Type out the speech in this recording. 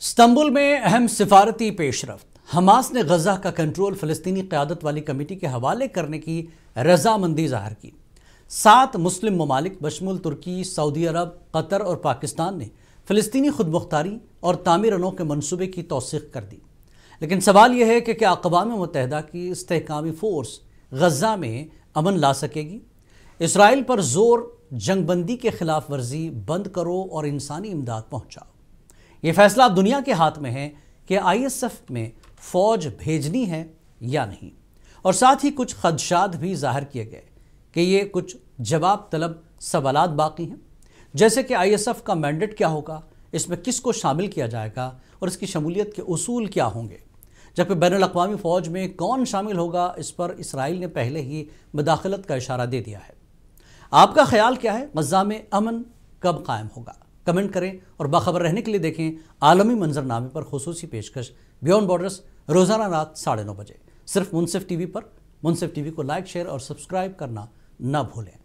Istanbul میں اہم سفارتی پیش رفت۔ حماس نے غزہ کا کنٹرول فلسطینی قیادت والی کمیٹی کے حوالے کرنے کی رضامندی ظاہر کی۔ 7 مسلم ممالک بشمول ترکی، سعودی عرب، قطر اور پاکستان نے فلسطینی خود مختاری اور تعمیر نو کے منصوبے کی توثیق کر دی۔ لیکن سوال یہ ہے کہ کیا اقوام متحدہ کی استحکامی فورس غزہ میں امن لا سکے گی؟ اسرائیل پر زور، جنگ بندی کے خلاف ورزی بند کرو اور انسانی امداد پہنچاؤ۔ یہ فیصلہ اب دنیا کے ہاتھ میں ہے کہ آئی ایس ایف میں فوج بھیجنی ہے یا نہیں، اور ساتھ ہی کچھ خدشات بھی ظاہر کیے گئے کہ یہ کچھ جواب طلب سوالات باقی ہیں، جیسے کہ آئی ایس ایف کا مینڈیٹ کیا ہوگا، اس میں کس کو شامل کیا جائے گا اور اس کی شمولیت کے اصول کیا ہوں گے، جبکہ بین الاقوامی فوج میں کون شامل ہوگا، اس پر اسرائیل نے پہلے ہی مداخلت کا اشارہ دے دیا ہے۔ آپ کا خیال کیا ہے؟ غزہ میں امن کب قائم ہوگا؟ کمنٹ کریں اور باخبر رہنے کے لیے دیکھیں عالمی منظرنامے پر خصوصی پیشکش بیونڈ بارڈرز، روزانہ رات 9:30 بجے صرف منصف ٹی وی پر۔ منصف ٹی وی کو لائک، شیئر اور سبسکرائب کرنا نہ بھولیں۔